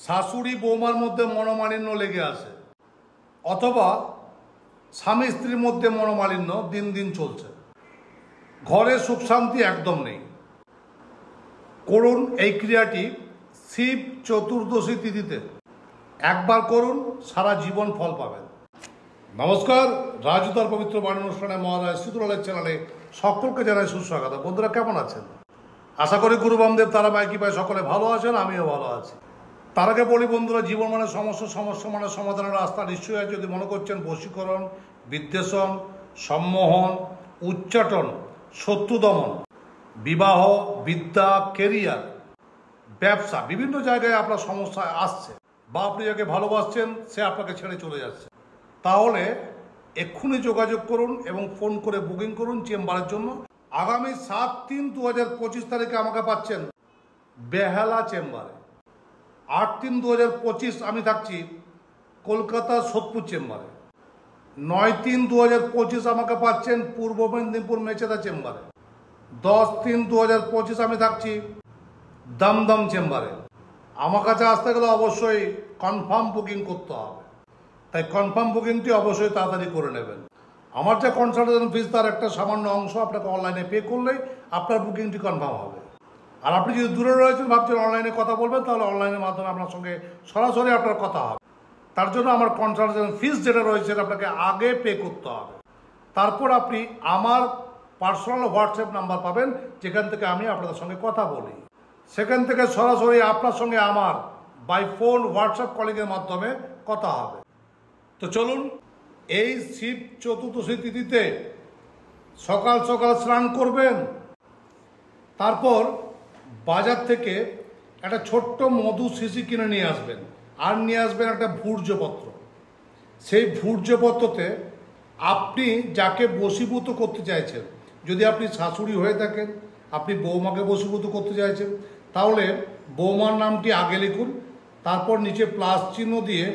শাশুড়ি বৌমার মধ্যে মনোমালিন্য লেগে আসে, অথবা স্বামী স্ত্রীর মধ্যে মনোমালিন্য দিন দিন চলছে, ঘরে সুখ শান্তি একদম নেই, করুন এই ক্রিয়াটি শিব চতুর্দশী তিথিতে। একবার করুন, সারা জীবন ফল পাবেন। নমস্কার, রাজুদার পবিত্র বাণী অনুষ্ঠানে মহারাজ শীতলালের চ্যানেলে সকলকে জানাই সুস্বাগত। বন্ধুরা কেমন আছেন? আশা করি গুরু বামদেব তারা মাইকি পায় সকলে ভালো আছেন, আমিও ভালো আছি। তার আগে বলি বন্ধুরা, জীবন মানে সমস্যা মানে সমাধানের রাস্তা নিশ্চয়ই আছে। যদি মনে করছেন বশীকরণ, বিদ্বেষণ, সম্মোহন, উচ্চাটন, শত্রু দমন, বিবাহ, বিদ্যা, কেরিয়ার, ব্যবসা, বিভিন্ন জায়গায় আপনার সমস্যা আসছে, বা আপনি যাকে ভালোবাসছেন সে আপনাকে ছেড়ে চলে যাচ্ছে, তাহলে এক্ষুনি যোগাযোগ করুন এবং ফোন করে বুকিং করুন চেম্বারের জন্য। আগামী 7/3/2025 তারিখে আমাকে পাচ্ছেন বেহালা চেম্বারে। 8/3/2025 আমি থাকছি কলকাতা সোদপুর চেম্বারে। 9/3/2025 আমাকে পাচ্ছেন পূর্ব মেদিনীপুর মেচেদা চেম্বারে। 10/3/2025 আমি থাকছি দমদম চেম্বারে। আমার কাছে আসতে গেলে অবশ্যই কনফার্ম বুকিং করতে হবে, তাই কনফার্ম বুকিংটি অবশ্যই তাড়াতাড়ি করে নেবেন। আমার যে কনসালটেশন ফিস তার একটা সামান্য অংশ আপনাকে অনলাইনে পে করলেই আপনার বুকিংটি কনফার্ম হবে। আর আপনি যদি দূরে রয়েছেন, ভাবছেন অনলাইনে কথা বলবেন, তাহলে অনলাইনের মাধ্যমে আপনার সঙ্গে সরাসরি আপনার কথা হবে। তার জন্য আমার কনসালটেশন ফিস যেটা রয়েছে আপনাকে আগে পে করতে হবে। তারপর আপনি আমার পার্সোনাল হোয়াটসঅ্যাপ নাম্বার পাবেন, যেখান থেকে আমি আপনাদের সঙ্গে কথা বলি। সেখান থেকে সরাসরি আপনার সঙ্গে আমার বাই ফোন হোয়াটসঅ্যাপ কলিংয়ের মাধ্যমে কথা হবে। তো চলুন, এই শিব চতুর্দশী তিথিতে সকাল সকাল স্নান করবেন, তারপর বাজার থেকে একটা ছোট্ট মধু শিশি কিনে নিয়ে আসবেন, আর নিয়ে আসবেন একটা ভূর্জপত্র। সেই ভূর্জপত্রতে আপনি যাকে বশীভূত করতে চাইছেন, যদি আপনি শাশুড়ি হয়ে থাকেন, আপনি বৌমাকে বশীভূত করতে চাইছেন, তাহলে বৌমার নামটি আগে লিখুন, তারপর নিচে প্লাস চিহ্ন দিয়ে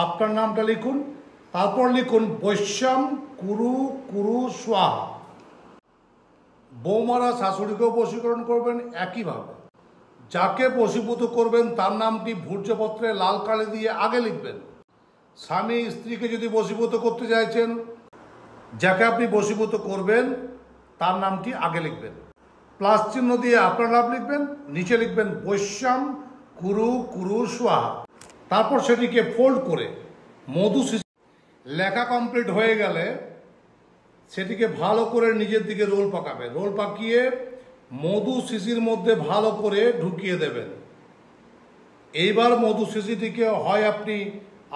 আপনার নামটা লিখুন, তারপর লিখুন বৈশ্যম কুরু কুরু স্বাহা। বৌমারা শাশুড়িকেও বশীকরণ করবেন একইভাবে। যাকে বশীভূত করবেন তার নামটি ভূর্জপত্রে লাল কালি দিয়ে আগে লিখবেন। স্বামী স্ত্রীকে যদি বশীভূত করতে চাইছেন, যাকে আপনি বশীভূত করবেন তার নামটি আগে লিখবেন, প্লাস চিহ্ন দিয়ে আপনার নাম লিখবেন, নিচে লিখবেন বৈশ্যম কুরু কুরু স্বাহা। তারপর সেটিকে ফোল্ড করে মধু শিশি লেখা কমপ্লিট হয়ে গেলে সেটিকে ভালো করে নিজের দিকে রোল পাকাবেন। রোল পাকিয়ে মধু শিশির মধ্যে ভালো করে ঢুকিয়ে দেবেন। এইবার মধু শিশিটিকে হয় আপনি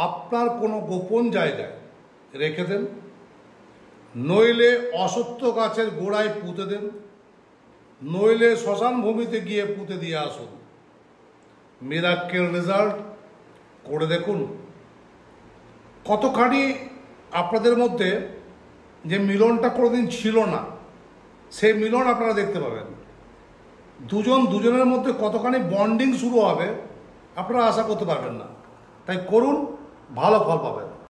আপনার কোনো গোপন জায়গায় রেখে দেন, নইলে অশ্বত্থ গাছের গোড়ায় পুঁতে দেন, নইলে শ্মশান ভূমিতে গিয়ে পুঁতে দিয়ে আসুন। মিরাক্কেল রেজাল্ট করে দেখুন। কতখানি আপনাদের মধ্যে যে মিলনটা কোনোদিন ছিল না, সেই মিলন আপনারা দেখতে পাবেন। দুজনের মধ্যে কতখানি বন্ডিং শুরু হবে আপনারা আশা করতে পারবেন না। তাই করুন, ভালো ফল পাবেন।